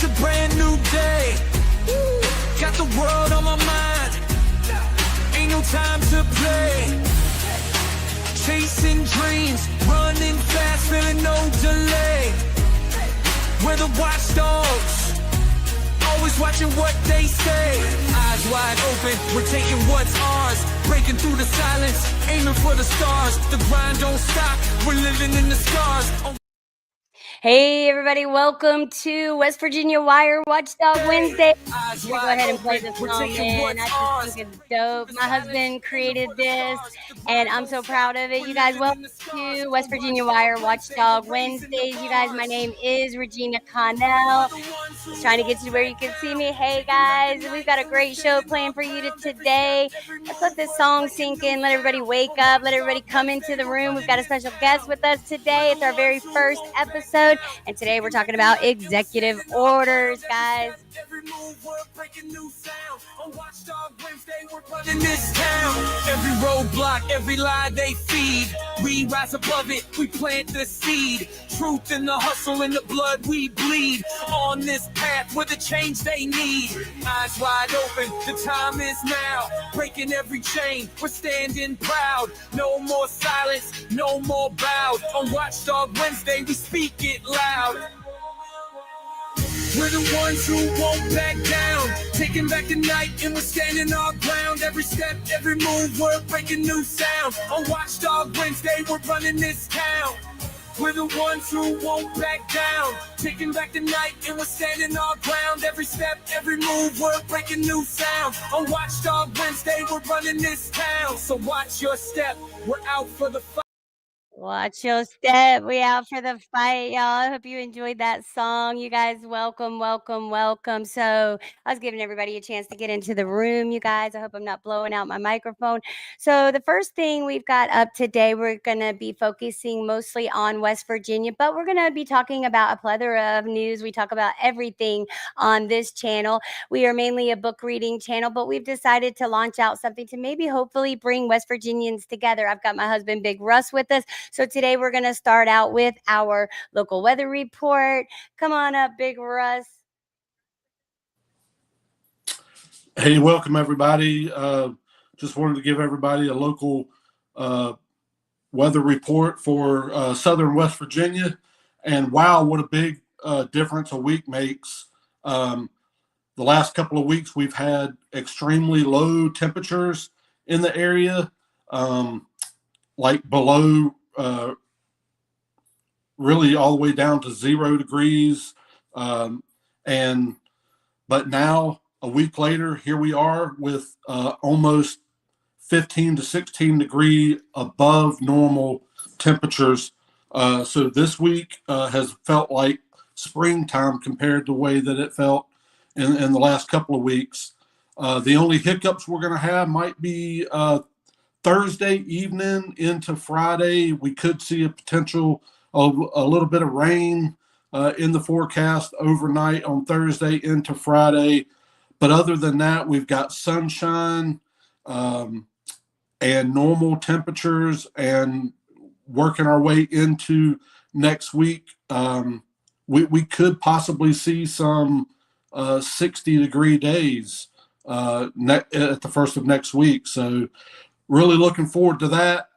a brand new day. Got the world on my mind. Ain't no time to play. Chasing dreams, running fast, feeling no delay. We're the watchdogs, always watching what they say. Eyes wide open, we're taking what's ours. Breaking through the silence, aiming for the stars. The grind don't stop, we're living in the scars. Hey everybody, welcome to West Virginia Wire Watchdog Wednesday. I'm gonna go ahead and play this song, man. I just think it's dope. My husband created this, and I'm so proud of it. You guys, welcome to West Virginia Wire Watchdog Wednesdays. You guys, my name is Regina Connell. Just trying to get you where you can see me. Hey guys, we've got a great show planned for you today. Let's let this song sink in. Let everybody wake up. Let everybody come into the room. We've got a special guest with us today. It's our very first episode. And today we're talking about executive orders, guys. Every move, we're breaking new sound. On Watchdog Wednesday, we're running this town. Every roadblock, every lie they feed. We rise above it, we plant the seed. Truth in the hustle, in the blood we bleed. On this path, we're the change they need. Eyes wide open, the time is now. Breaking every chain, we're standing proud. No more silence, no more bowed. On Watchdog Wednesday, we speak it loud. We're the ones who won't back down, taking back the night and we're standing our ground. Every step, every move, we're breaking new sound. On Watchdog Wednesday, we're running this town. We're the ones who won't back down, taking back the night and we're standing our ground. Every step, every move, we're breaking new sound. On Watchdog Wednesday, we're running this town. So watch your step, we're out for the fight. Watch your step. We out for the fight, y'all. I hope you enjoyed that song. You guys, welcome, welcome, welcome. So I was giving everybody a chance to get into the room, you guys. I hope I'm not blowing out my microphone. So the first thing we've got up today, we're going to be focusing mostly on West Virginia, but we're going to be talking about a plethora of news. We talk about everything on this channel. We are mainly a book reading channel, but we've decided to launch out something to maybe hopefully bring West Virginians together. I've got my husband, Big Russ, with us. So today we're going to start out with our local weather report. Come on up, Big Russ. Hey, welcome everybody. Just wanted to give everybody a local weather report for southern West Virginia. And wow, what a big difference a week makes. The last couple of weeks, we've had extremely low temperatures in the area, like below really all the way down to 0 degrees. But now, a week later, here we are with almost 15 to 16 degree above normal temperatures. So this week has felt like springtime compared to the way that it felt in the last couple of weeks. The only hiccups we're going to have might be Thursday evening into Friday. We could see a potential of a little bit of rain in the forecast overnight on Thursday into Friday. But other than that, we've got sunshine and normal temperatures, and working our way into next week. We could possibly see some 60-degree days at the first of next week. So really looking forward to that.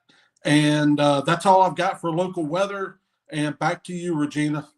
And that's all I've got for local weather. And back to you, Regina.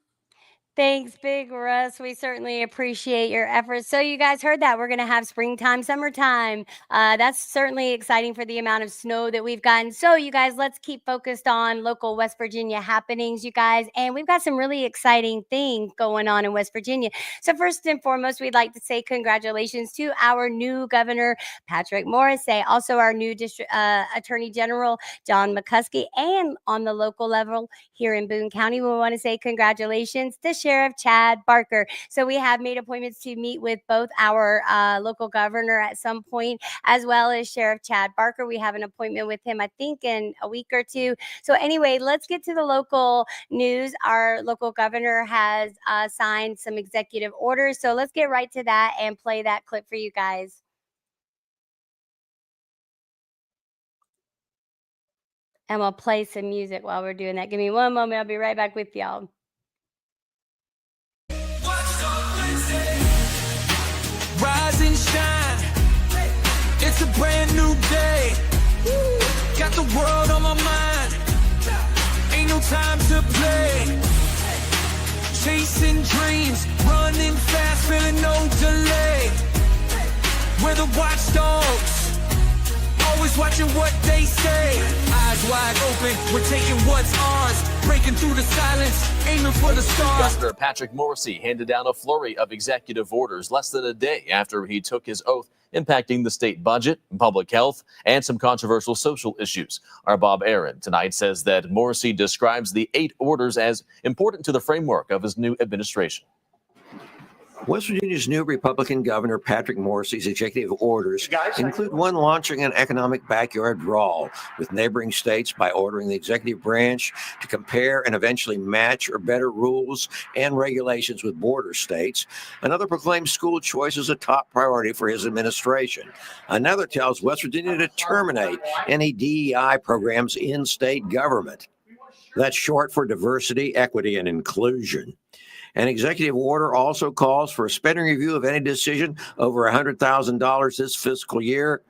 Thanks, Big Russ. We certainly appreciate your efforts. So you guys heard that. We're going to have springtime, summertime. That's certainly exciting for the amount of snow that we've gotten. So you guys, let's keep focused on local West Virginia happenings, you guys. And we've got some really exciting things going on in West Virginia. So first and foremost, we'd like to say congratulations to our new governor, Patrick Morrissey, also our new district attorney general, John McCuskey, and on the local level here in Boone County, we want to say congratulations to Sheriff Chad Barker. So we have made appointments to meet with both our local governor at some point, as well as Sheriff Chad Barker. We have an appointment with him, I think, in a week or two. So anyway, let's get to the local news. Our local governor has signed some executive orders. So let's get right to that and play that clip for you guys. And we'll play some music while we're doing that. Give me one moment. I'll be right back with y'all. Watchdog Wednesday. rise and shine. It's a brand new day. Got the world on my mind. Ain't no time to play. Chasing dreams, running fast, feeling no delay. We're the watchdogs, always watching what they say. Eyes wide open, we're taking what's ours. Breaking through the silence, aiming for the stars. Governor Patrick Morrisey handed down a flurry of executive orders less than a day after he took his oath, impacting the state budget, public health, and some controversial social issues. Our Bob Aaron tonight says that Morrisey describes the 8 orders as important to the framework of his new administration. West Virginia's new Republican Governor Patrick Morrisey's executive orders include one launching an economic backyard brawl with neighboring states by ordering the executive branch to compare and eventually match or better rules and regulations with border states. Another proclaims school choice as a top priority for his administration. Another tells West Virginia to terminate any DEI programs in state government. That's short for diversity, equity, and inclusion. An executive order also calls for a spending review of any decision over $100,000 this fiscal year.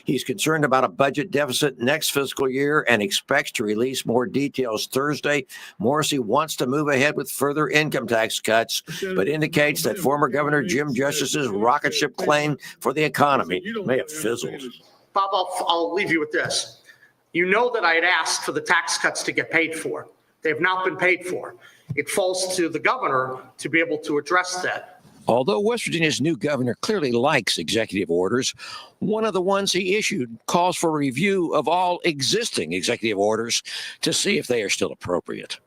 He's concerned about a budget deficit next fiscal year and expects to release more details Thursday. Morrisey wants to move ahead with further income tax cuts, but indicates that former Governor Jim Justice's rocket ship claim for the economy may have fizzled. Bob, I'll leave you with this. You know that I had asked for the tax cuts to get paid for. They have not been paid for. It falls to the governor to be able to address that. Although West Virginia's new governor clearly likes executive orders, one of the ones he issued calls for a review of all existing executive orders to see if they are still appropriate.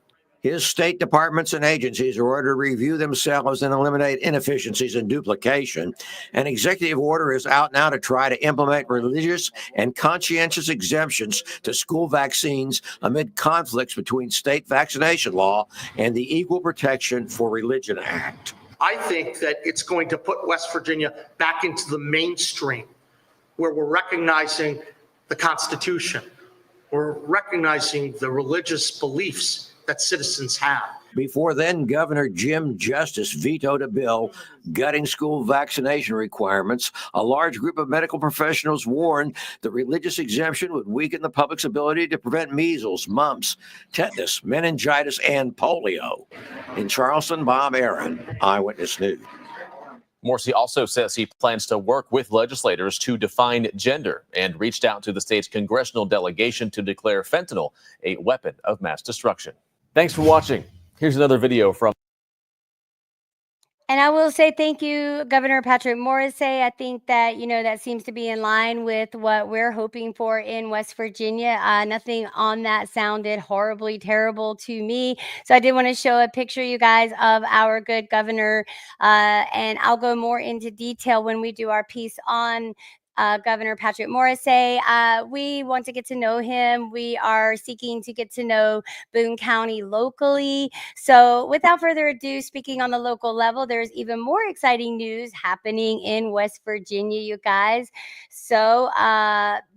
His state departments and agencies are ordered to review themselves and eliminate inefficiencies and duplication. An executive order is out now to try to implement religious and conscientious exemptions to school vaccines amid conflicts between state vaccination law and the Equal Protection for Religion Act. I think that it's going to put West Virginia back into the mainstream where we're recognizing the Constitution. We're recognizing the religious beliefs that citizens have. Before then, Governor Jim Justice vetoed a bill gutting school vaccination requirements. A large group of medical professionals warned the religious exemption would weaken the public's ability to prevent measles, mumps, tetanus, meningitis, and polio. In Charleston, Bob Aaron, Eyewitness News. Morrisey also says he plans to work with legislators to define gender and reached out to the state's congressional delegation to declare fentanyl a weapon of mass destruction. Thanks for watching. Here's another video from. And I will say thank you, Governor Patrick Morrisey. I think that, that seems to be in line with what we're hoping for in West Virginia. Nothing on that sounded horribly terrible to me. So I did want to show a picture, you guys, of our good governor. And I'll go more into detail when we do our piece on Governor Patrick Morrisey. We want to get to know him. We are seeking to get to know Boone County locally. So without further ado, speaking on the local level, there's even more exciting news happening in West Virginia, you guys. So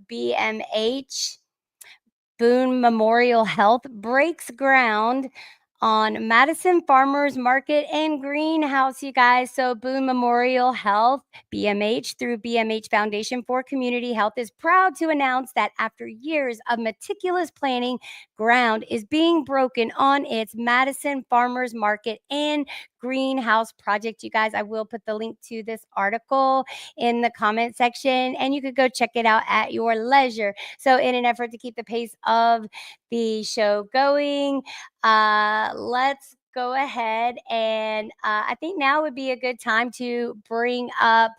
BMH, Boone Memorial Health, breaks ground on Madison Farmers Market and Greenhouse, you guys. So Boone Memorial Health, BMH, through BMH Foundation for Community Health, is proud to announce that after years of meticulous planning, ground is being broken on its Madison Farmers Market and Greenhouse project. You guys, I will put the link to this article in the comment section, and you could go check it out at your leisure. So in an effort to keep the pace of the show going, let's go ahead and I think now would be a good time to bring up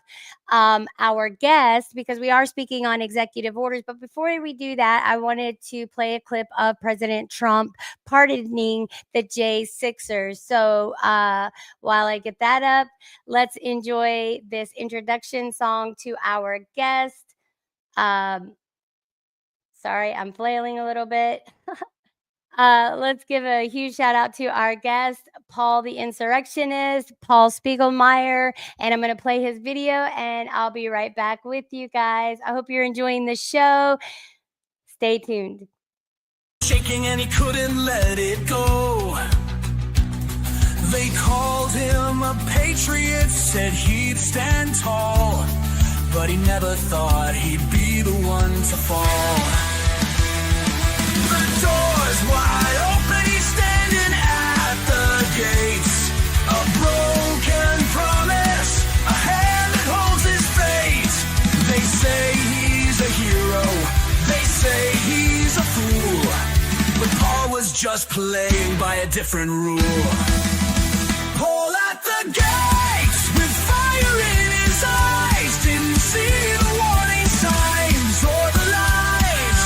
our guest, because we are speaking on executive orders. But before we do that, I wanted to play a clip of President Trump pardoning the J6ers. So while I get that up, let's enjoy this introduction song to our guest. Sorry, I'm flailing a little bit. Let's give a huge shout out to our guest, Paul the Insurrectionist, Paul Spiegelmeyer, and I'm going to play his video and I'll be right back with you guys. I hope you're enjoying the show. Stay tuned. Shaking and he couldn't let it go. They called him a patriot, said he'd stand tall, but he never thought he'd be the one to fall. The door's wide open, he's standing at the gates. A broken promise, a hand that holds his fate. They say he's a hero, they say he's a fool, but Paul was just playing by a different rule. Paul at the gates with fire in his eyes, didn't see the warning signs or the lights,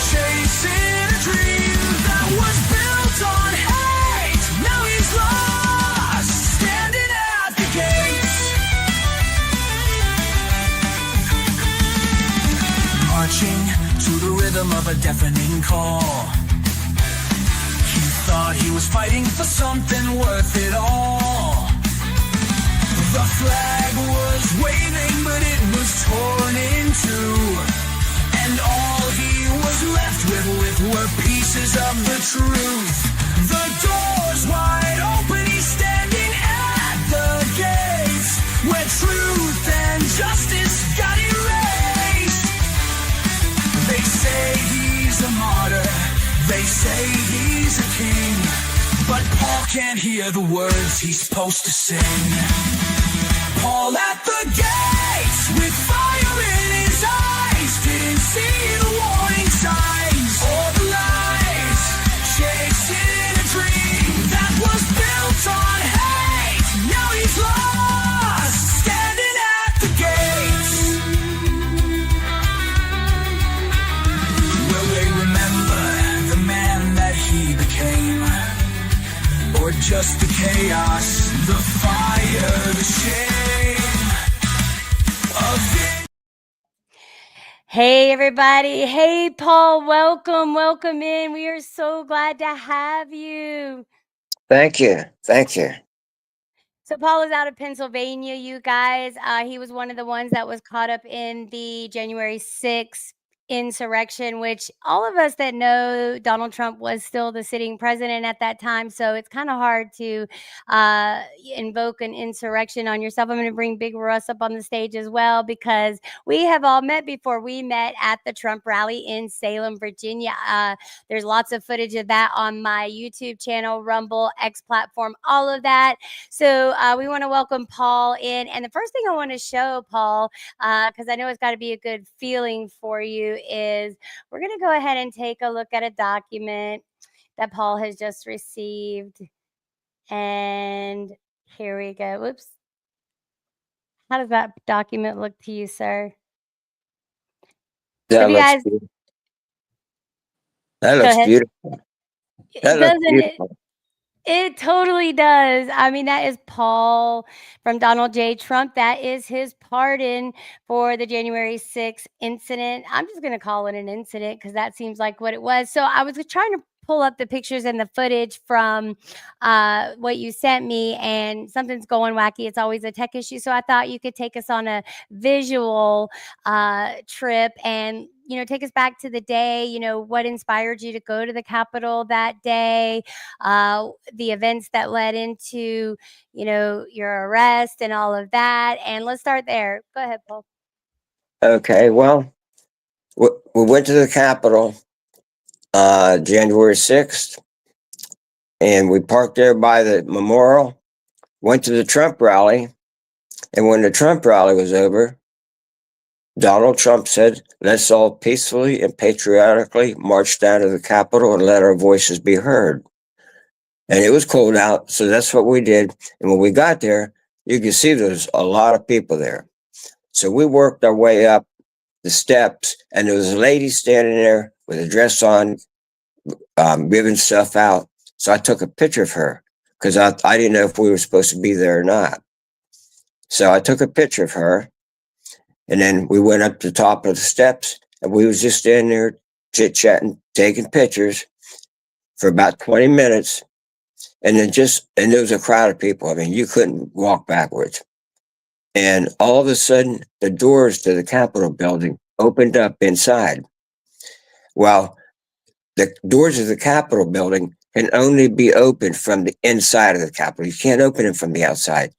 chasing a dream that was built on hate. Now he's lost, standing at the gates, marching to the rhythm of a deafening call. He thought he was fighting for something worth it all. The flag was waving, but it was torn in two, and all he was left with were pieces of the truth. The door's wide open, he's standing at the gates, where truth and justice got erased. They say he's a martyr, they say he's a king, but Paul can't hear the words he's supposed to sing. Paul at the gates with fire in his eyes, didn't see the warning signs or the lies, chasing a dream that was built on hate. Now he's lost, standing at the gates. Will they remember the man that he became, or just the chaos, the fire, the shame of it? Hey, everybody. Hey, Paul. Welcome in. We are so glad to have you. Thank you. Thank you. So Paul is out of Pennsylvania, you guys. He was one of the ones that was caught up in the January 6th insurrection, which all of us that know Donald Trump was still the sitting president at that time. So it's kind of hard to invoke an insurrection on yourself. I'm going to bring Big Russ up on the stage as well, because we have all met before. We met at the Trump rally in Salem, Virginia. There's lots of footage of that on my YouTube channel, Rumble, X platform, all of that. So we want to welcome Paul in. And the first thing I want to show, Paul, because I know it's got to be a good feeling for you, is we're going to go ahead and take a look at a document that Paul has just received. And here we go. Whoops. How does that document look to you, sir? That Have you looks guys- beautiful. That Go looks ahead. beautiful. That looks Doesn't it? beautiful. It totally does. I mean, that is Paul from Donald J. Trump. That is his pardon for the January 6th incident. I'm just going to call it an incident because that seems like what it was. So I was trying to pull up the pictures and the footage from what you sent me, and something's going wacky. It's always a tech issue. So I thought you could take us on a visual trip and, you know, take us back to the day, you know, what inspired you to go to the Capitol that day, the events that led into, you know, your arrest and all of that. And let's start there. Go ahead, Paul. Okay, well, we went to the Capitol January 6th, and we parked there by the memorial, went to the Trump rally, and when the Trump rally was over, Donald Trump said, let's all peacefully and patriotically march down to the Capitol and let our voices be heard. And it was cold out, so that's what we did. And when we got there, you could see there's a lot of people there. So we worked our way up the steps, and there was a lady standing there with a dress on, giving stuff out. So I took a picture of her because I didn't know if we were supposed to be there or not. So I took a picture of her, and then we went up to the top of the steps, and we was just standing there chit-chatting, taking pictures for about 20 minutes. And then and there was a crowd of people. I mean, you couldn't walk backwards. And all of a sudden, the doors to the Capitol building opened up inside. Well, the doors of the Capitol building can only be opened from the inside of the Capitol. You can't open it from the outside.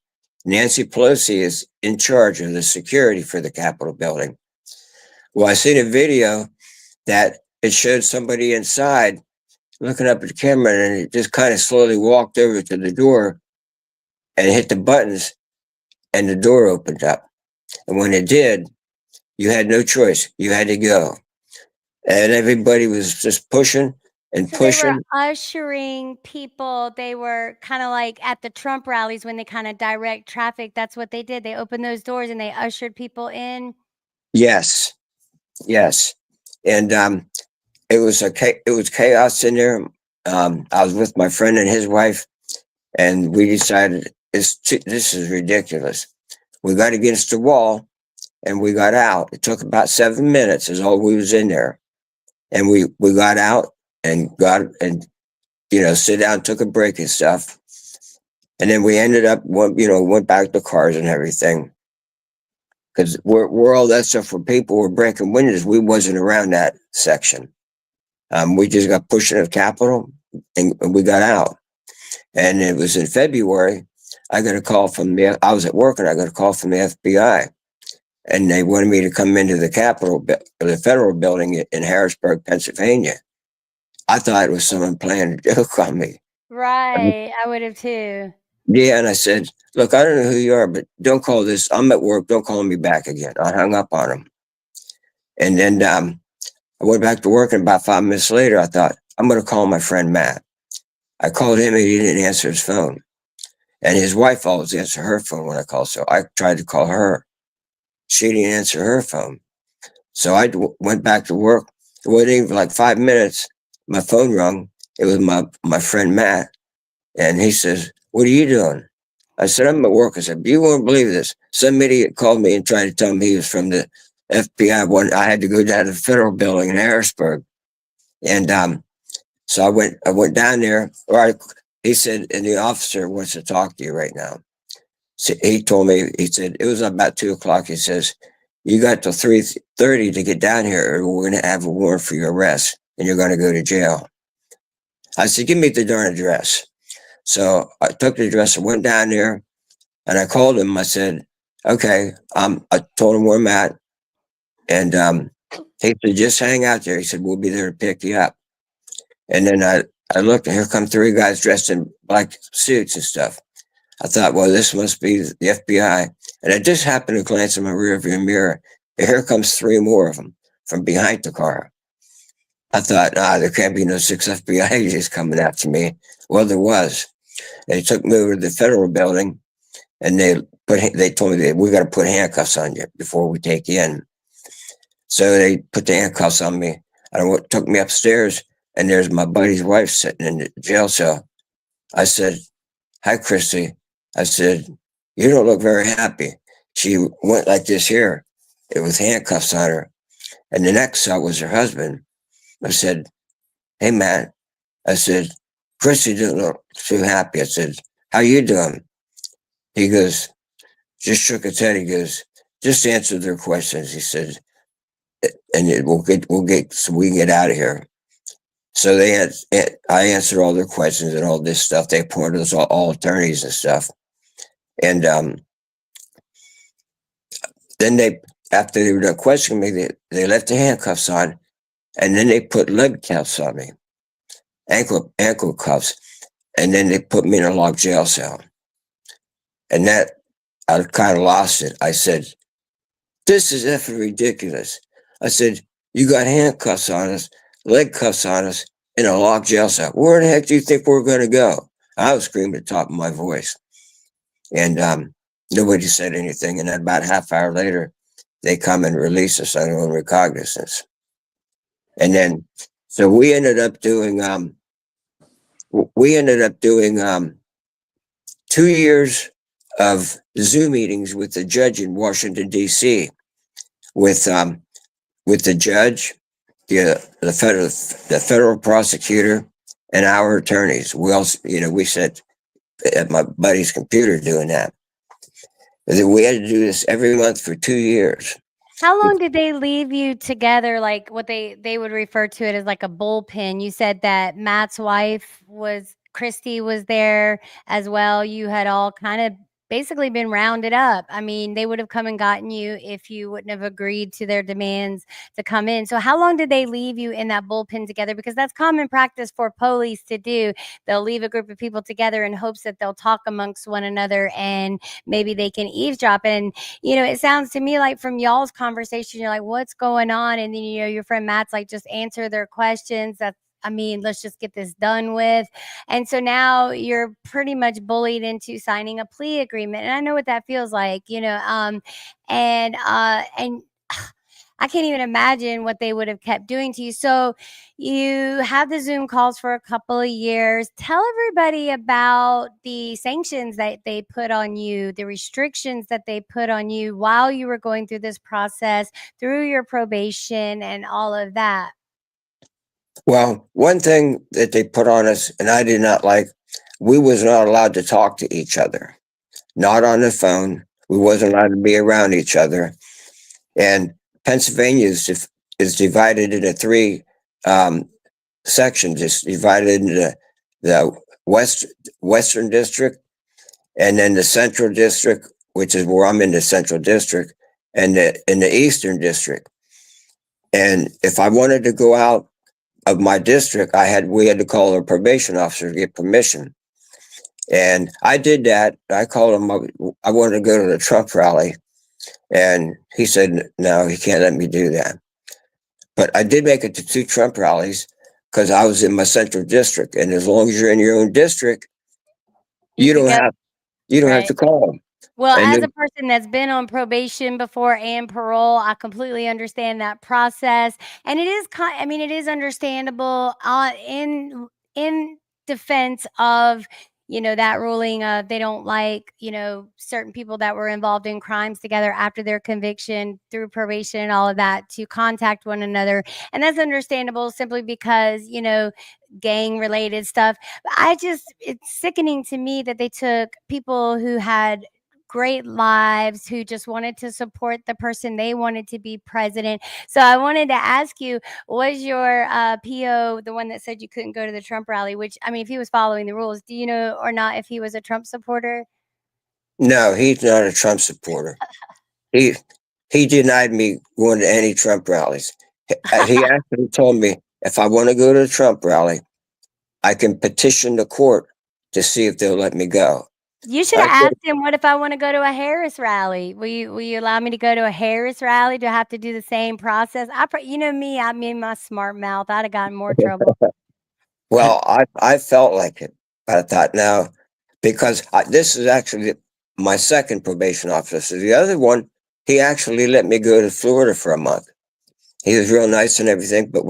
Nancy Pelosi is in charge of the security for the Capitol building. Well, I seen a video that it showed somebody inside looking up at the camera, and it just kind of slowly walked over to the door and hit the buttons, and the door opened up. And when it did, you had no choice. You had to go. And everybody was just pushing and So they were pushing. ushering people. They were kind of like at the Trump rallies when they kind of direct traffic. That's what they did. They opened those doors and they ushered people in. Yes, yes. And it was chaos in there. I was with my friend and his wife, and we decided this is ridiculous. We got against the wall, and we got out. It took about 7 minutes, is all we was in there, and we got out and sit down, took a break and stuff, and then we ended up went back to cars and everything, because we're all that stuff. Where people were breaking windows, we wasn't around that section. We just got pushed in the Capitol, and we got out. And it was in February. I got a call from I was at work, and I got a call from the FBI, and they wanted me to come into the Capitol, the federal building in Harrisburg, Pennsylvania. I thought it was someone playing a joke on me. Right. I would have too. Yeah, and I said, "Look, I don't know who you are, but don't call this. I'm at work. Don't call me back again." I hung up on him, and then I went back to work, and about 5 minutes later, I thought, I'm going to call my friend Matt. I called him, and he didn't answer his phone. And his wife always answered her phone when I called, so I tried to call her. She didn't answer her phone. So I went back to work. It wasn't even like 5 minutes. My phone rung. It was my friend Matt. And he says, "What are you doing?" I said, "I'm at work." I said, "You won't believe this. Some idiot called me and tried to tell me he was from the FBI. I had to go down to the federal building in Harrisburg." And so I went down there. He said, "And the officer wants to talk to you right now." So he told me, he said, it was about 2:00. He says, "You got till 3:30 to get down here, or we're going to have a warrant for your arrest, and you're going to go to jail." I said, "Give me the darn address." So I took the address and went down there, and I called him. I said, "Okay." I told him where I'm at. And he said, "Just hang out there." He said, "We'll be there to pick you up." And then I looked, and here come 3 guys dressed in black suits and stuff. I thought, well, this must be the FBI. And I just happened to glance in my rearview mirror, and here comes 3 more of them from behind the car. I thought, there can't be no 6 FBI agents coming after me. Well, there was. They took me over to the federal building, and they told me that we got to put handcuffs on you before we take you in. So they put the handcuffs on me, and took me upstairs, and there's my buddy's wife sitting in the jail cell. I said, "Hi, Christy." I said, "You don't look very happy." She went like this here, with handcuffs on her. And the next cell was her husband. I said, "Hey, Matt." I said, "Christy didn't look too happy." I said, "How you doing?" He goes, just shook his head. He goes, "Just answer their questions." He said, "And we'll get so we can get out of here." So I answered all their questions and all this stuff. They appointed us all attorneys and stuff. And then after they were done questioning me, they left the handcuffs on, and then they put leg cuffs on me, ankle cuffs, and then they put me in a locked jail cell. And that, I kind of lost it. I said, "This is effing ridiculous." I said, "You got handcuffs on us, leg cuffs on us, in a locked jail cell. Where the heck do you think we're going to go?" I was screaming at the top of my voice. And nobody said anything. And then about a half hour later, they come and release us on our own recognizance. And then, so we ended up doing 2 years of Zoom meetings with the judge in Washington, D.C., with the judge, the federal prosecutor, and our attorneys. We sat at my buddy's computer doing that. We had to do this every month for 2 years. How long did they leave you together? Like what they would refer to it as like a bullpen. You said that Matt's wife was Christy was there as well. You had all kind of basically been rounded up. I mean, they would have come and gotten you if you wouldn't have agreed to their demands to come in. So how long did they leave you in that bullpen together? Because that's common practice for police to do. They'll leave a group of people together in hopes that they'll talk amongst one another and maybe they can eavesdrop. And it sounds to me like from y'all's conversation, you're like, what's going on? And then, your friend Matt's like, just answer their questions. Let's just get this done with. And so now you're pretty much bullied into signing a plea agreement. And I know what that feels like, and I can't even imagine what they would have kept doing to you. So you have the Zoom calls for a couple of years. Tell everybody about the sanctions that they put on you, the restrictions that they put on you while you were going through this process, through your probation and all of that. Well, one thing that they put on us, and I did not like, we was not allowed to talk to each other, not on the phone. We wasn't allowed to be around each other. And Pennsylvania is divided into three sections. It's divided into the Western District, and then the Central District, which is where I'm in the Central District, and in the Eastern District. And if I wanted to go out of my district, we had to call a probation officer to get permission. And I did that. I called him up. I wanted to go to the Trump rally. And he said, no, he can't let me do that. But I did make it to 2 Trump rallies because I was in my Central District. And as long as you're in your own district, you don't have to call them. Well, as a person that's been on probation before and parole, I completely understand that process. And it is understandable in defense of that ruling of they don't like, certain people that were involved in crimes together after their conviction through probation and all of that to contact one another. And that's understandable simply because, gang related stuff. But it's sickening to me that they took people who had great lives, who just wanted to support the person they wanted to be president. So I wanted to ask you, was your PO the one that said you couldn't go to the Trump rally? Which, if he was following the rules, do you know or not if he was a Trump supporter? No, he's not a Trump supporter. He denied me going to any Trump rallies. He actually told me if I want to go to the Trump rally, I can petition the court to see if they'll let me go. You should have asked him, what if I want to go to a Harris rally? Will you allow me to go to a Harris rally? Do I have to do the same process? Me, I'm in my smart mouth. I'd have gotten more trouble. Well, I felt like it. I thought now, because this is actually my second probation officer. The other one, he actually let me go to Florida for a month. He was real nice and everything. But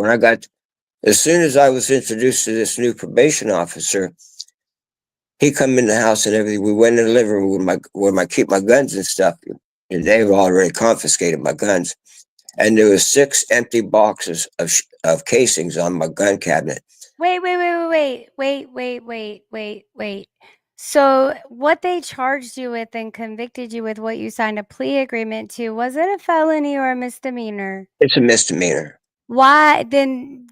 as soon as I was introduced to this new probation officer, he come in the house and everything. We went in the living room where I keep my guns and stuff. And they've already confiscated my guns. And there was 6 empty boxes of casings on my gun cabinet. Wait. So what they charged you with and convicted you with, what you signed a plea agreement to, was it a felony or a misdemeanor? It's a misdemeanor. Why then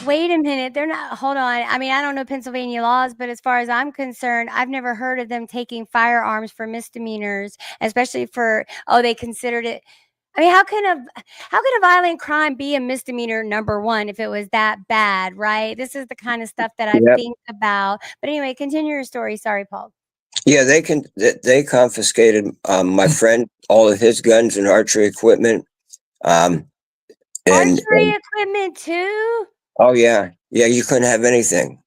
wait a minute, they're not, hold on. I don't know Pennsylvania laws, but as far as I'm concerned, I've never heard of them taking firearms for misdemeanors, especially they considered it. How can a violent crime be a misdemeanor, number one, if it was that bad, right? This is the kind of stuff that I think about. But anyway, continue your story. Sorry, Paul. Yeah, they confiscated my friend, all of his guns and archery equipment. Archery equipment too? Oh yeah, you couldn't have anything.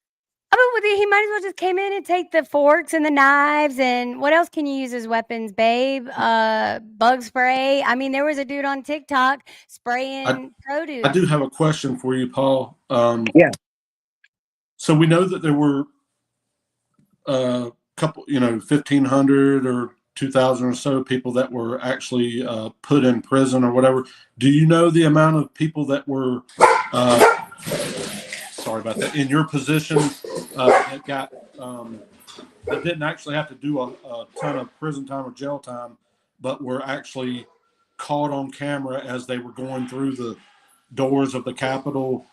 He might as well just came in and take the forks and the knives, and what else can you use as weapons, babe? Bug spray. There was a dude on TikTok spraying produce. I do have a question for you, Paul. Yeah. So we know that there were a couple, 1,500 or 2,000 or so people that were actually put in prison or whatever. Do you know the amount of people that were sorry about that, in your position that got that didn't actually have to do a ton of prison time or jail time, but were actually caught on camera as they were going through the doors of the Capitol.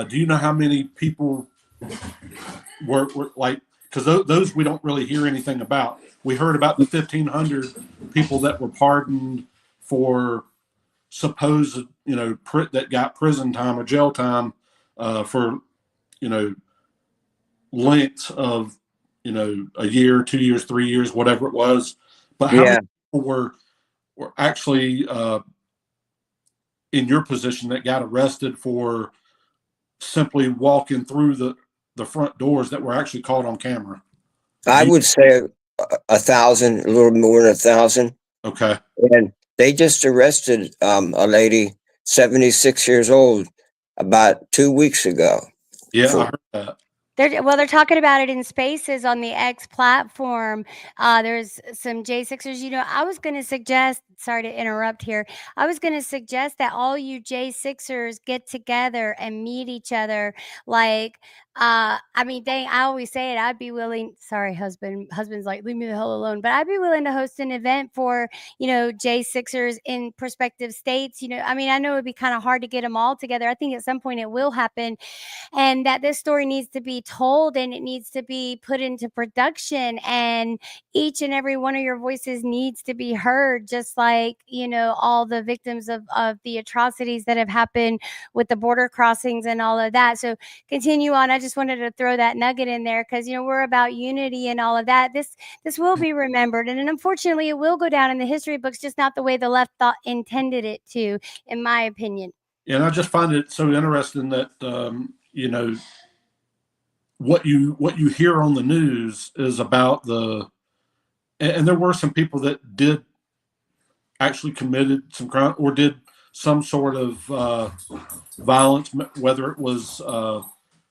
Do you know how many people were like, because those we don't really hear anything about. We heard about the 1,500 people that were pardoned for supposed, that got prison time or jail time for, lengths of, a year, 2 years, 3 years, whatever it was. But how many people were actually in your position that got arrested for simply walking through the front doors that were actually caught on camera? I would say 1,000, a little more than 1,000. Okay. And they just arrested a lady, 76 years old, about 2 weeks ago. Yeah, I heard that. They're talking about it in Spaces on the X platform. There's some J6ers. I was going to suggest, sorry to interrupt here. I was going to suggest that all you J6ers get together and meet each other. I always say it. I'd be willing. Sorry, husband's like, leave me the hell alone. But I'd be willing to host an event for, J6ers in prospective states. I know it'd be kind of hard to get them all together. I think at some point it will happen. And that this story needs to be told and it needs to be put into production, and each and every one of your voices needs to be heard, just like all the victims of the atrocities that have happened with the border crossings and all of that. So continue on. I just wanted to throw that nugget in there because we're about unity and all of that. This will be remembered, and unfortunately it will go down in the history books, just not the way the left thought intended it to, in my opinion. And I just find it so interesting that what you hear on the news is about and there were some people that did actually committed some crime or did some sort of violence, whether it was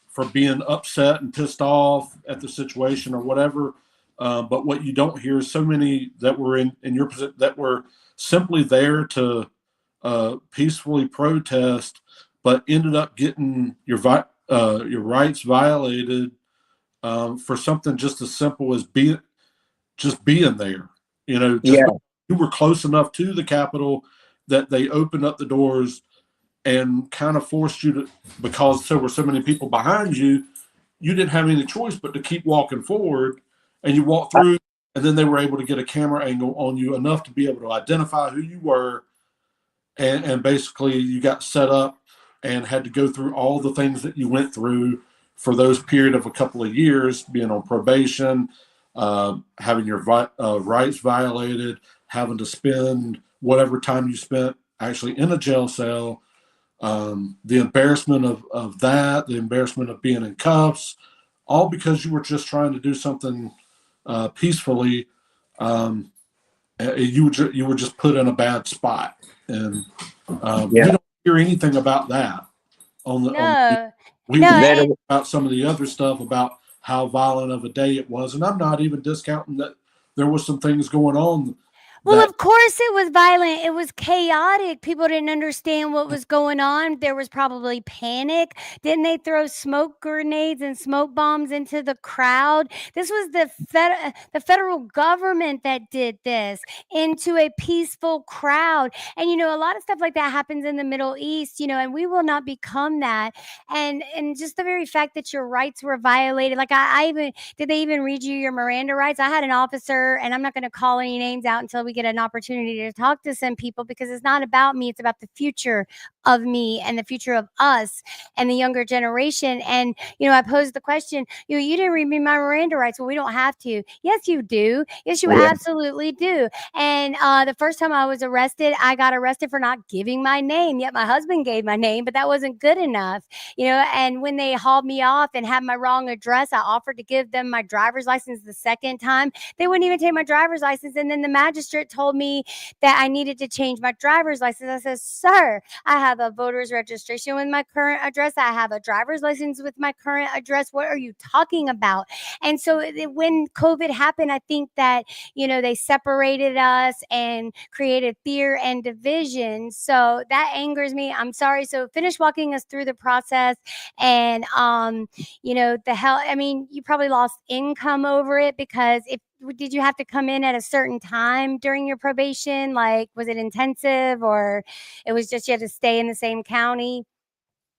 for being upset and pissed off at the situation or whatever. But what you don't hear is so many that were in your position that were simply there to peacefully protest, but ended up getting your rights violated for something just as simple as being there. You were close enough to the Capitol that they opened up the doors and kind of forced you to, because there were so many people behind you, you didn't have any choice but to keep walking forward, and you walked through, and then they were able to get a camera angle on you enough to be able to identify who you were, and basically you got set up and had to go through all the things that you went through for those period of a couple of years, being on probation, having your rights violated, having to spend whatever time you spent actually in a jail cell, the embarrassment of that, the embarrassment of being in cuffs, all because you were just trying to do something peacefully. You were just put in a bad spot, and you don't hear anything about that we read about some of the other stuff about how violent of a day it was, and I'm not even discounting that there was some things going on. Well, of course it was violent. It was chaotic. People didn't understand what was going on. There was probably panic. Didn't they throw smoke grenades and smoke bombs into the crowd? This was the federal government that did this into a peaceful crowd. And, a lot of stuff like that happens in the Middle East, and we will not become that. And just the very fact that your rights were violated. Like did they even read you your Miranda rights? I had an officer, and I'm not going to call any names out until we get an opportunity to talk to some people, because it's not about me. It's about the future of me and the future of us and the younger generation. And, I posed the question, you didn't read me my Miranda rights. Well, we don't have to. Yes, you do. Yes, you absolutely do. And the first time I was arrested, I got arrested for not giving my name. Yet my husband gave my name, but that wasn't good enough. And when they hauled me off and had my wrong address, I offered to give them my driver's license the second time. They wouldn't even take my driver's license. And then the magistrate told me that I needed to change my driver's license. I said, sir, I have a voter's registration with my current address. I have a driver's license with my current address. What are you talking about? And so when COVID happened, I think that, they separated us and created fear and division. So that angers me. I'm sorry. So finish walking us through the process. And, you probably lost income over it, because did you have to come in at a certain time during your probation? Like, was it intensive, or it was just you had to stay in the same county?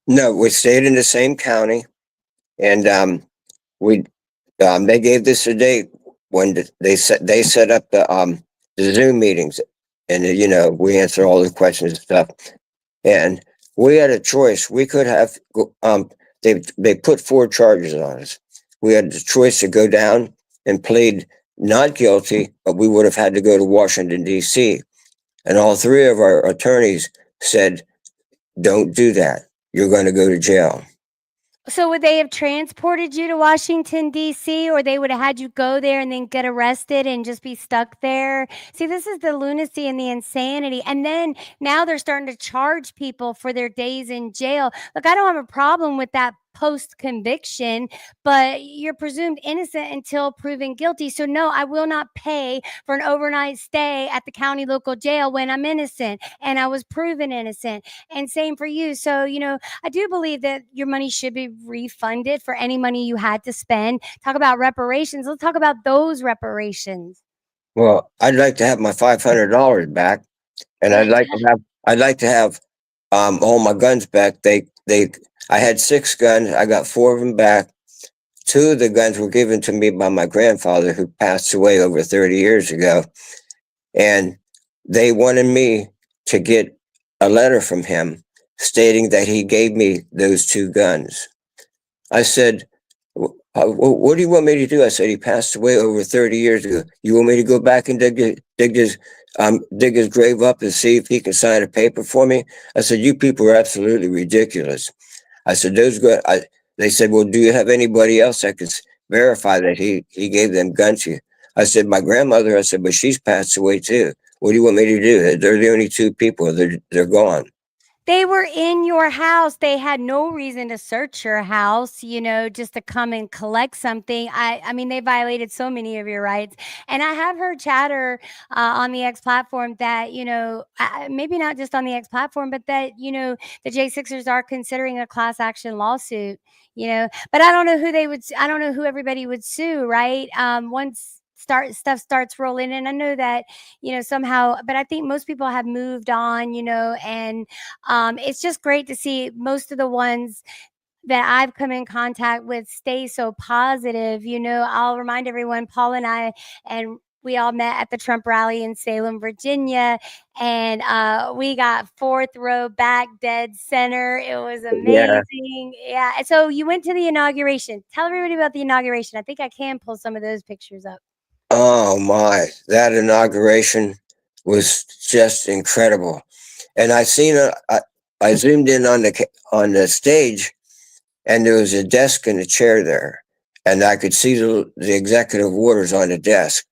No, we stayed in the same county, and we they gave us a date when they set up the Zoom meetings, and we answered all the questions and stuff. And we had a choice. We could have they put 4 charges on us. We had the choice to go down and plead not guilty, but we would have had to go to Washington, D.C. And all 3 of our attorneys said, "Don't do that. You're going to go to jail." So would they have transported you to Washington, D.C., or they would have had you go there and then get arrested and just be stuck there? See, this is the lunacy and the insanity. And then now they're starting to charge people for their days in jail. Look, I don't have a problem with that post conviction, but you're presumed innocent until proven guilty. So, no, I will not pay for an overnight stay at the county local jail when I'm innocent and I was proven innocent. And same for you. So, I do believe that your money should be refunded for any money you had to spend. Talk about reparations. Let's talk about those reparations. Well, I'd like to have my $500 back, and I'd like to have all my guns back. I had 6 guns. I got 4 of them back. 2 of the guns were given to me by my grandfather, who passed away over 30 years ago, and they wanted me to get a letter from him stating that he gave me those 2 guns. I said, "What do you want me to do?" I said, "He passed away over 30 years ago. You want me to go back and dig his grave up and see if he can sign a paper for me?" I said, "You people are absolutely ridiculous." I said, they said, "Well, do you have anybody else that can verify that he gave them guns to you?" I said, "My grandmother." I said, "But she's passed away too. What do you want me to do? They're the only 2 people. They're gone." They were in your house. They had no reason to search your house, just to come and collect something. I mean, they violated so many of your rights. And I have heard chatter on the X platform that, maybe not just on the X platform, but that, the J6ers are considering a class action lawsuit, but I don't know I don't know who everybody would sue, right? Once stuff starts rolling, and I know that somehow, but I think most people have moved on, and it's just great to see most of the ones that I've come in contact with stay so positive. I'll remind everyone, Paul and I, and we all met at the Trump rally in Salem, Virginia, and we got 4th row back, dead center. It was Yeah. amazing. Yeah. And so you went to the inauguration. Tell everybody about the inauguration. I think I can pull some of those pictures up. Oh my, that inauguration was just incredible. And I zoomed in on the stage, and there was a desk and a chair there, and I could see the executive orders on the desk.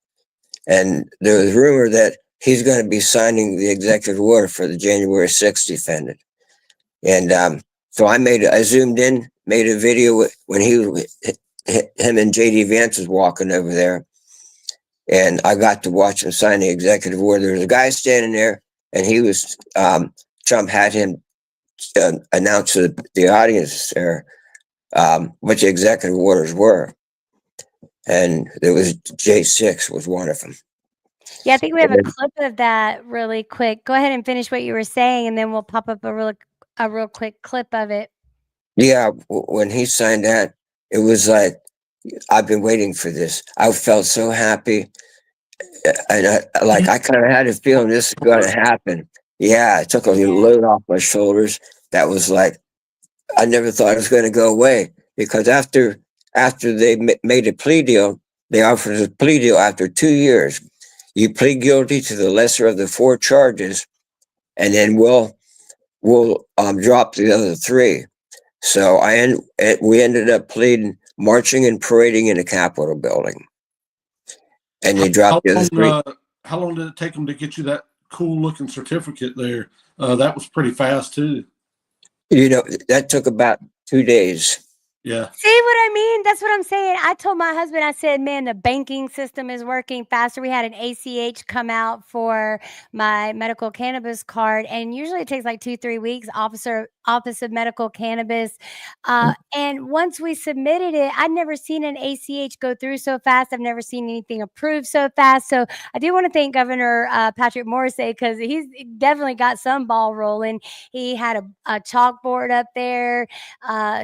And there was rumor that he's going to be signing the executive order for the January 6th defendant. And so I zoomed in, made a video when him and JD Vance was walking over there, and I got to watch him sign the executive order. There was a guy standing there, and he was Trump had him announce to the audience there what the executive orders were, and there was J6 was one of them. Yeah, I think we have a clip of that really quick. Go ahead and finish what you were saying, and then we'll pop up a real quick clip of it. Yeah, when he signed that, it was like, I've been waiting for this. I felt so happy, and I kind of had a feeling this is going to happen. Yeah, it took a load off my shoulders. That was like, I never thought it was going to go away, because after they made a plea deal, they offered a plea deal after 2 years. You plead guilty to the lesser of the 4 charges, and then we'll drop the other 3. So we ended up pleading marching and parading in the Capitol building, and they dropped the other 3. How long did it take them to get you that cool looking certificate there? That was pretty fast too. That took about 2 days. Yeah. See what I mean? That's what I'm saying. I told my husband, I said, man, the banking system is working faster. We had an ACH come out for my medical cannabis card, and usually it takes like 2-3 weeks. Office of Medical Cannabis. And once we submitted it, I'd never seen an ACH go through so fast. I've never seen anything approved so fast. So I do want to thank Governor Patrick Morrissey, because he's definitely got some ball rolling. He had a chalkboard up there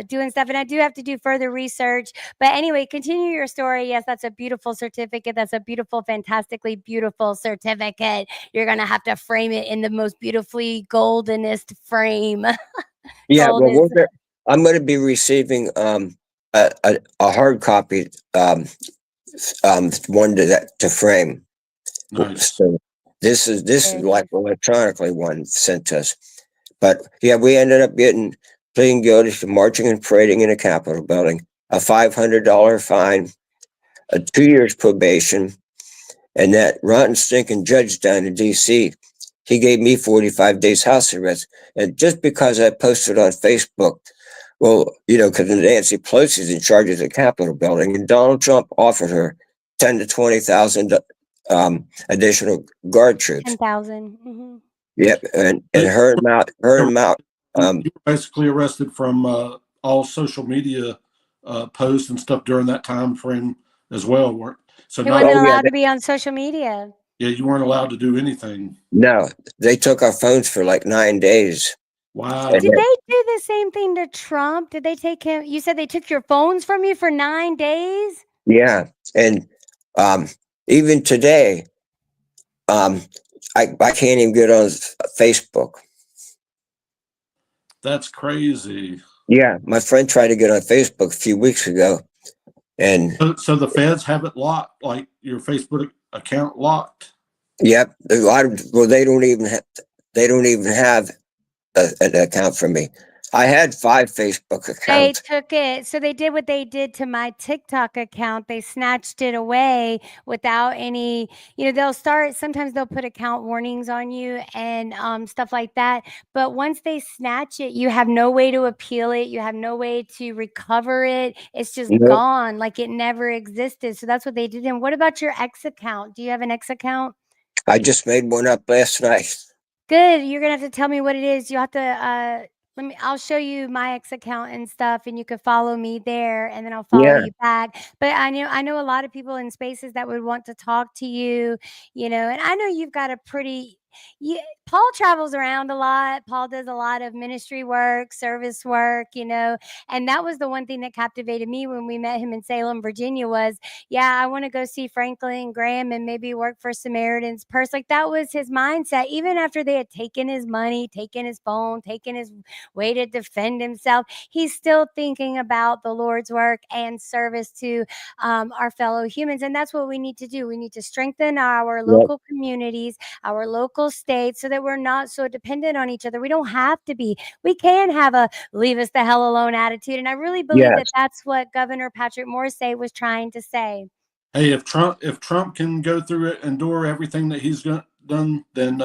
doing stuff. And I do have to do further research. But anyway, continue your story. Yes, that's a beautiful certificate. That's a beautiful, fantastically beautiful certificate. You're going to have to frame it in the most beautifully goldenest frame. Yeah, Gold well, is I'm going to be receiving a hard copy, one to frame. Nice. So this is very like nice. electronically one sent to us. But yeah, we ended up pleading guilty to marching and parading in a Capitol building, a $500 fine, a 2 years probation, and that rotten stinking judge down in DC, he gave me 45 days house arrest. And just because I posted on Facebook, well, because Nancy Pelosi's in charge of the Capitol building, and Donald Trump offered her 10 to 20,000 additional guard troops. 10,000. Mm-hmm. Yep, and her amount. You were basically arrested from all social media posts and stuff during that time frame as well, weren't? So He not wasn't Oh, yeah, allowed to be on social media. yeah, you weren't allowed to do anything. no, they took our phones for like 9 days. Wow. And Did they do the same thing to Trump? Did they take him? You said they took your phones from you for 9 days? yeah, and even today, I can't even get on Facebook. That's crazy. Yeah, my friend tried to get on Facebook a few weeks ago, and So the feds have it locked, like your Facebook account locked. yep, they don't even have an account for me. I had 5 Facebook They accounts. took it. So they did what they did to my TikTok account. They snatched it away without any, sometimes they'll put account warnings on you and stuff like that. But once they snatch it, you have no way to appeal it. You have no way to recover it. It's just Nope. gone, like it never existed. So that's what they did. And what about your X account? Do you have an X account? I just made one up last night. Good. You're gonna have to tell me what it is. You have to I'll show you my X account and stuff, and you can follow me there, and then I'll follow Yeah, you back. But I know a lot of people in spaces that would want to talk to you, and I know you've got a pretty Paul travels around a lot. Paul does a lot of ministry work, service work, and that was the one thing that captivated me when we met him in Salem, Virginia was, I want to go see Franklin Graham and maybe work for Samaritan's Purse. Like that was his mindset. Even after they had taken his money, taken his phone, taken his way to defend himself, he's still thinking about the Lord's work and service to our fellow humans. And that's what we need to do. We need to strengthen our yep, local communities, our local states, so that we're not so dependent on each other. We don't have to be. We can have a leave us the hell alone attitude. And I really believe yes, that that's what Governor Patrick Morrissey was trying to say. Hey, if Trump can go through it, endure everything that he's done, then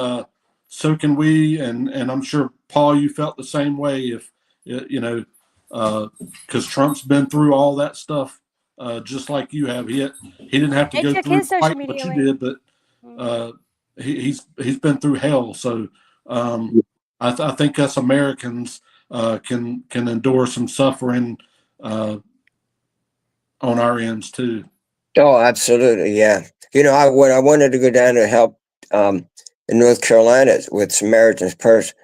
so can we. And I'm sure Paul, you felt the same way. If because Trump's been through all that stuff, just like you have. He didn't have to They go took through his social quite media what you away. did, but he's been through hell. So I think us Americans can endure some suffering on our ends too. oh, absolutely, yeah. When I wanted to go down to help in North Carolina with Samaritan's Purse,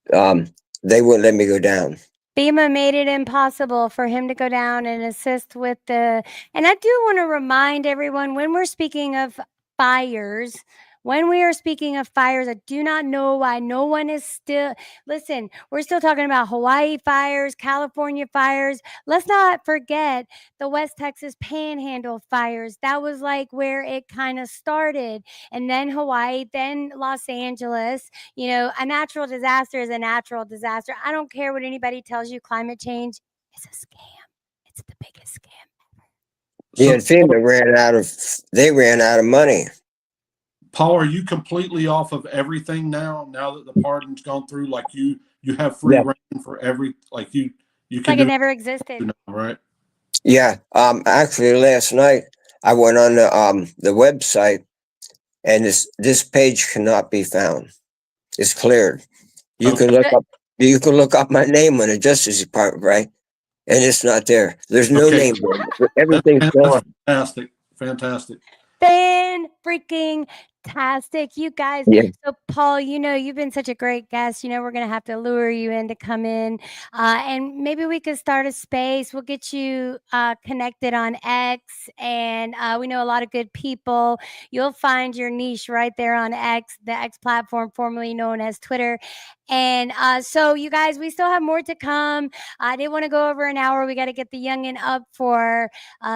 they wouldn't let me go down. FEMA made it impossible for him to go down and assist with and I do want to remind everyone when we're speaking of fires, I do not know why no one is still, listen, we're still talking about Hawaii fires, California fires. Let's not forget the West Texas Panhandle fires. That was like where it kind of started. And then Hawaii, then Los Angeles. A natural disaster is a natural disaster. I don't care what anybody tells you. Climate change is a scam. It's the biggest scam. Yeah, So, and FEMA ran out of money. Paul, are you completely off of everything now? Now that the pardon's gone through, like you have free Yeah, reign for you It's can like it do never it existed. now, right? yeah. Actually, last night I went on the website, and this page cannot be found. It's cleared. You Okay. can look up. You can look up my name on the Justice Department, right? And it's not there. There's no Okay. name. Everything's That's gone. fantastic. Fantastic. Fan freaking tastic, you guys. Yeah. So, Paul, you've been such a great guest. We're gonna have to lure you in to come in, and maybe we could start a space. We'll get you connected on X, and we know a lot of good people. You'll find your niche right there on X, the X platform, formerly known as Twitter. And so, you guys, we still have more to come. I didn't want to go over an hour. We got to get the youngin up for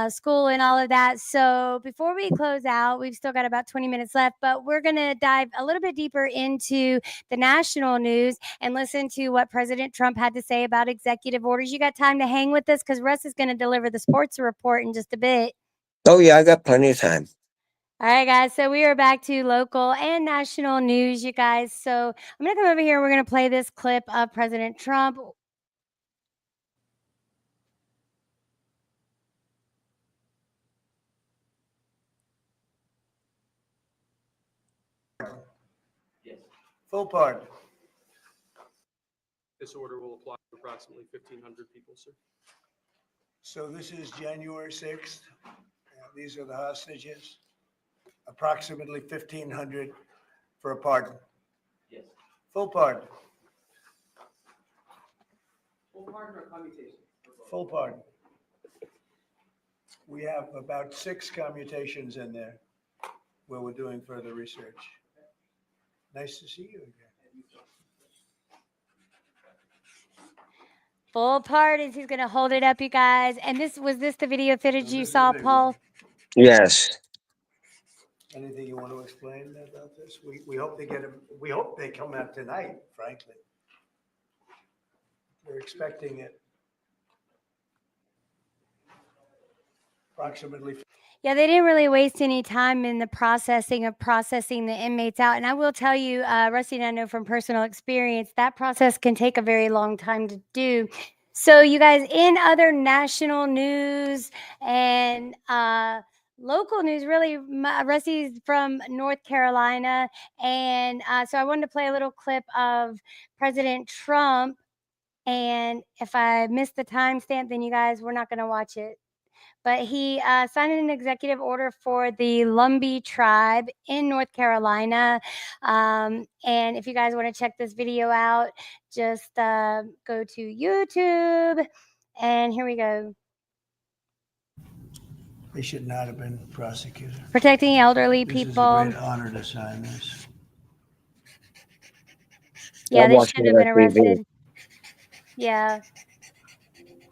school and all of that. So before we close out, we've still got about 20 minutes left, but we're going to dive a little bit deeper into the national news and listen to what President Trump had to say about executive orders. You got time to hang with us because Russ is going to deliver the sports report in just a bit. Oh, yeah, I got plenty of time. All right, guys. So we are back to local and national news, you guys. So I'm going to come over here. We're going to play this clip of President Trump. Full pardon. This order will apply to approximately 1,500 people, sir. So this is January 6th. These are the hostages. Approximately 1,500 for a pardon. Yes. Full pardon. Full pardon or commutation? Full pardon. We have about 6 commutations in there where we're doing further research. Nice to see you again. Full pardons. He's going to hold it up, you guys. And was this the video footage you This is saw, the big Paul? one. Yes. Anything you want to explain about this? We hope we hope they come out tonight, frankly. We're expecting it. Approximately. Yeah, they didn't really waste any time in the processing the inmates out. And I will tell you, Rusty and I know from personal experience, that process can take a very long time to do. So you guys, in other national news and local news, really, Rusty's from North Carolina. And so I wanted to play a little clip of President Trump. And if I missed the timestamp, then you guys, we're not going to watch it. But he signed an executive order for the Lumbee tribe in North Carolina. And if you guys want to check this video out, just go to YouTube. And here we go. They should not have been prosecuted. Protecting elderly This is a people. great honor to sign this. Yeah, I'm they watching should have it been on TV. arrested. Yeah.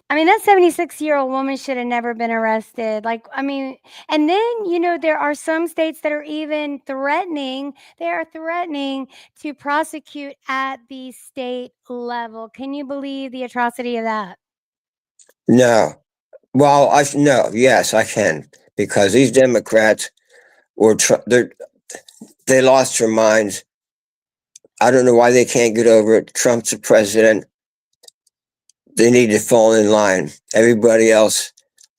I mean, that 76-year-old woman should have never been arrested. And then, there are some states that are even threatening to prosecute at the state level. Can you believe the atrocity of that? No. Well, no. Yes, I can, because these Democrats they lost their minds. I don't know why they can't get over it. Trump's the president. They need to fall in line. Everybody else,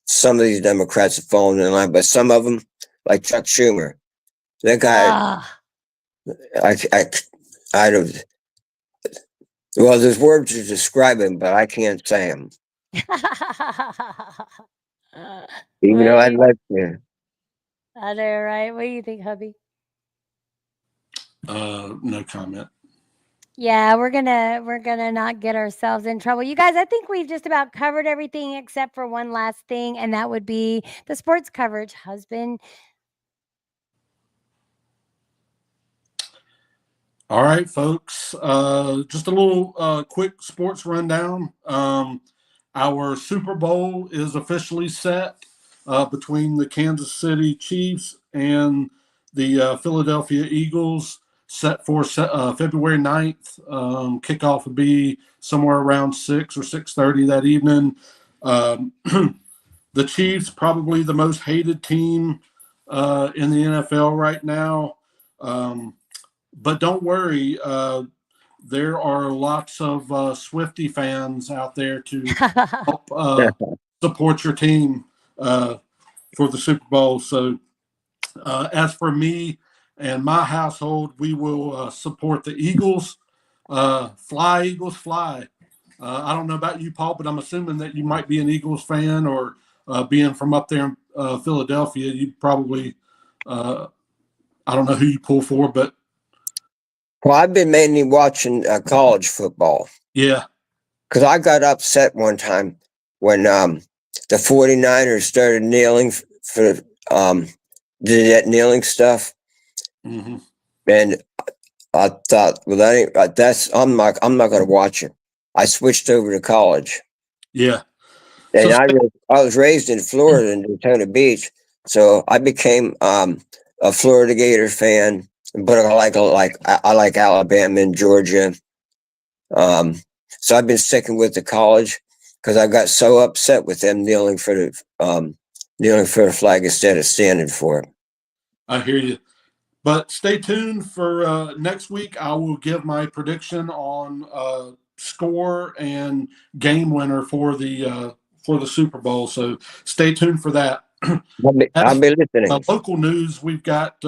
some of these Democrats have fallen in line, but some of them, like Chuck Schumer, that guy, I don't. Well, there's words to describe him, but I can't say them. Even though I'd like to. I know, right? What do you think, hubby? No comment. Yeah, we're gonna not get ourselves in trouble. You guys, I think we've just about covered everything except for one last thing, and that would be the sports coverage, husband. All right, folks. Just a little quick sports rundown. Our Super Bowl is officially set between the Kansas City Chiefs and the Philadelphia Eagles, set for February 9th. Kickoff will be somewhere around 6 or 6:30 that evening. The Chiefs, probably the most hated team in the NFL right now. But don't worry, there are lots of Swiftie fans out there to help support your team for the Super Bowl. So as for me and my household, we will support the Eagles. Fly, Eagles, fly. I don't know about you, Paul, but I'm assuming that you might be an Eagles fan, or being from up there in Philadelphia, you probably, I don't know who you pull for, but Well, I've been mainly watching college football yeah. because I got upset one time when the 49ers started kneeling for did that kneeling stuff, Mm-hmm. and I thought, well, that's I'm not going to watch it. I switched over to college, Yeah. and So, I was raised in Florida in Daytona Beach, so I became a Florida Gator fan. But I like Alabama and Georgia. So I've been sticking with the college because I got so upset with them kneeling for the flag instead of standing for it. I hear you. But stay tuned for next week. I will give my prediction on score and game winner for the Super Bowl. So stay tuned for that. I'll As be listening. local news, we've got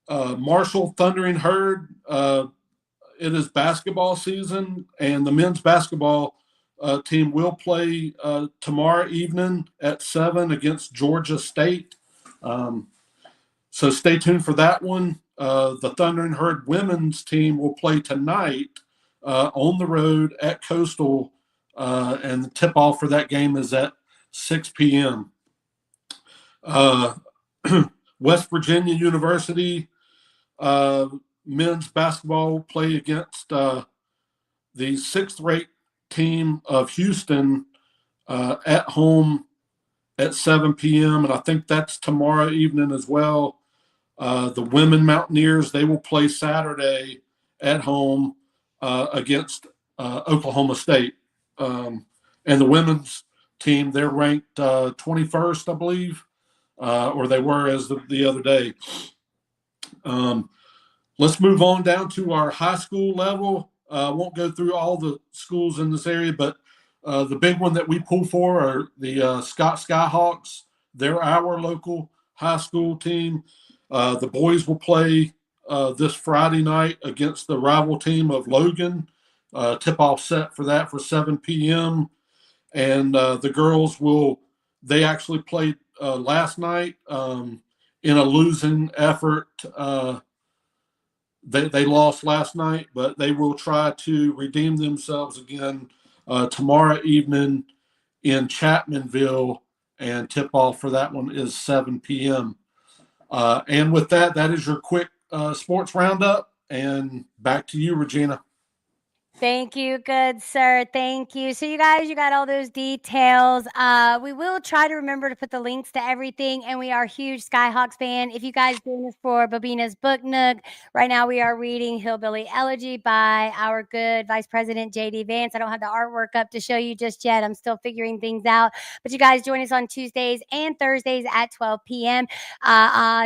Marshall Thundering Herd. It is basketball season, and the men's basketball team will play tomorrow evening at 7 against Georgia State. So stay tuned for that one. The Thundering Herd women's team will play tonight on the road at Coastal, and the tip-off for that game is at 6 p.m. West Virginia University men's basketball will play against the sixth-rate team of Houston at home at 7 p.m., and I think that's tomorrow evening as well. The women Mountaineers, they will play Saturday at home against Oklahoma State. And the women's team, they're ranked 21st, I believe, or they were as the other day. Let's move on down to our high school level. I won't go through all the schools in this area, but the big one that we pull for are the Scott Skyhawks. They're our local high school team. The boys will play this Friday night against the rival team of Logan. Tip-off set for that for 7 p.m. And the girls they actually played last night in a losing effort. They lost last night, but they will try to redeem themselves again tomorrow evening in Chapmanville, and tip-off for that one is 7 p.m. And with that, that is your quick sports roundup. And back to you, Regina. Thank you, good sir. Thank you. So you guys, you got all those details. We will try to remember to put the links to everything, and we are huge Skyhawks fan. If you guys join us for Bobina's Book Nook, right now we are reading Hillbilly Elegy by our good Vice President J.D. Vance. I don't have the artwork up to show you just yet. I'm still figuring things out. But you guys join us on Tuesdays and Thursdays at 12 p.m.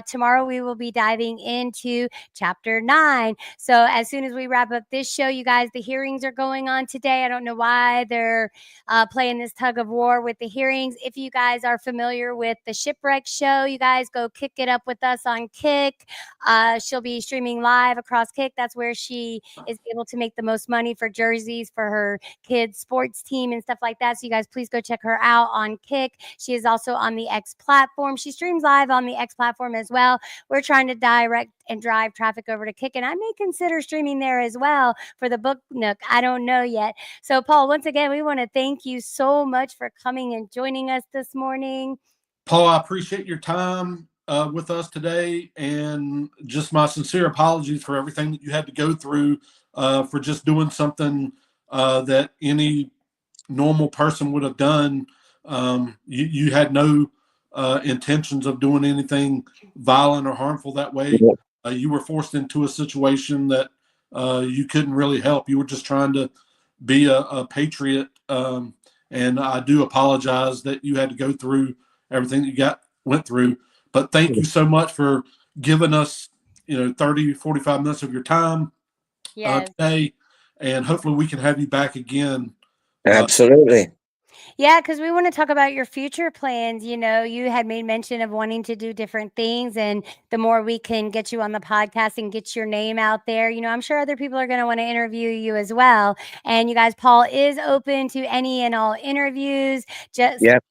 Tomorrow we will be diving into Chapter 9. So as soon as we wrap up this show, you guys, the hearings are going on today. I don't know why they're playing this tug of war with the hearings. If you guys are familiar with the Shipwreck show, you guys go kick it up with us on Kick. She'll be streaming live across Kick. That's where she is able to make the most money for jerseys for her kids' sports team and stuff like that. So you guys, please go check her out on Kick. She is also on the X platform. She streams live on the X platform as well. We're trying to direct and drive traffic over to Kick, and I may consider streaming there as well for the Book Nook. I don't know yet. So, Paul, once again, we want to thank you so much for coming and joining us this morning. Paul, I appreciate your time with us today, and just my sincere apologies for everything that you had to go through for just doing something that any normal person would have done. You had no intentions of doing anything violent or harmful that way. You were forced into a situation that you couldn't really help. You were just trying to be a patriot. And I do apologize that you had to go through everything that you went through. But thank you so much for giving us, 30, 45 minutes of your time today. And hopefully we can have you back again. Absolutely. Yeah, because we want to talk about your future plans. You know, you had made mention of wanting to do different things, and the more we can get you on the podcast and get your name out there, you know, I'm sure other people are going to want to interview you as well. And you guys, Paul is open to any and all interviews. Just Yep.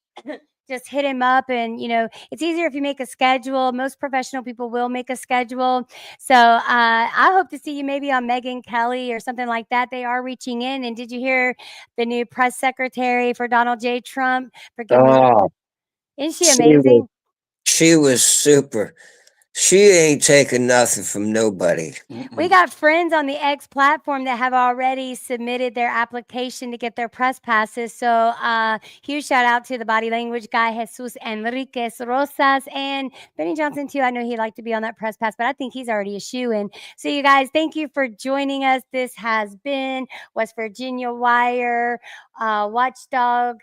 just hit him up, and you know it's easier if you make a schedule. Most professional people will make a schedule. So I hope to see you maybe on Megyn Kelly or something like that. They are reaching in. And did you hear the new press secretary for Donald J. Trump for giving? Oh, Isn't she she was, amazing? she was super. She ain't taking nothing from nobody. We got friends on the X platform that have already submitted their application to get their press passes. So huge shout out to the body language guy, Jesus Enriquez Rosas, and Benny Johnson too. I know he'd like to be on that press pass, but I think he's already a shoo-in. So you guys, thank you for joining us. This has been West Virginia Wire, Watchdog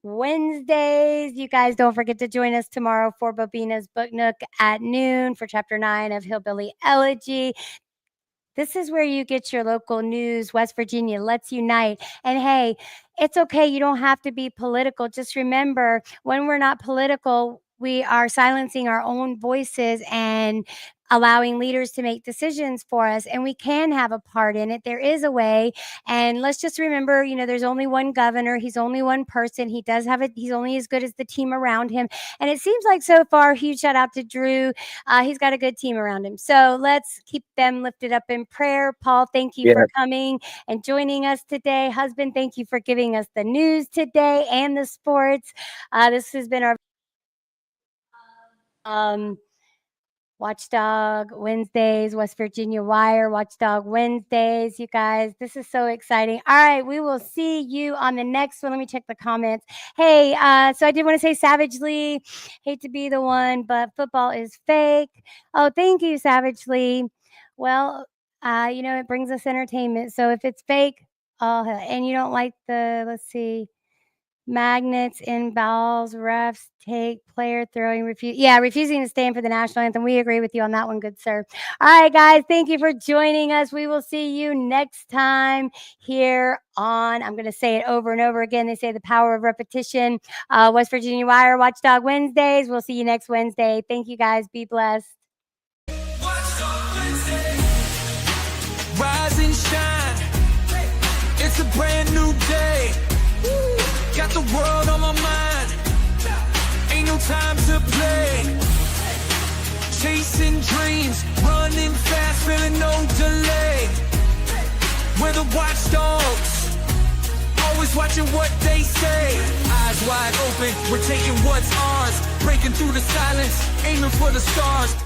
Wednesdays. You guys don't forget to join us tomorrow for Bobina's Book Nook at noon for chapter 9 of Hillbilly Elegy. This is where you get your local news. West Virginia, let's unite. And hey, it's okay. You don't have to be political. Just remember, when we're not political, we are silencing our own voices and allowing leaders to make decisions for us, and we can have a part in it. There is a way. And let's just remember, you know, there's only one governor. He's only one person. He does have it. He's only as good as the team around him. And it seems like so far, huge shout out to Drew. He's got a good team around him. So let's keep them lifted up in prayer. Paul, thank you Yeah. for coming and joining us today. Husband, thank you for giving us the news today and the sports. This has been our Watchdog Wednesdays, West Virginia Wire, Watchdog Wednesdays. You guys, this is so exciting. All right, we will see you on the next one. Let me check the comments. Hey, so I did want to say savagely, hate to be the one, but football is fake. Oh, thank you, savagely. Well, you know, it brings us entertainment. So if it's fake, oh, and you don't like the, let's see, magnets in bowels, refs take player throwing, refusing to stand for the national anthem. We agree with you on that one, good sir. All right, guys, thank you for joining us. We will see you next time here on, I'm going to say it over and over again. They say the power of repetition. West Virginia Wire, Watchdog Wednesdays. We'll see you next Wednesday. Thank you, guys. Be blessed. Rise and shine. It's a brand new day. Got the world on my mind. Ain't no time to play. Chasing dreams, running fast, feeling no delay. We're the watchdogs, always watching what they say. Eyes wide open, we're taking what's ours. Breaking through the silence, aiming for the stars.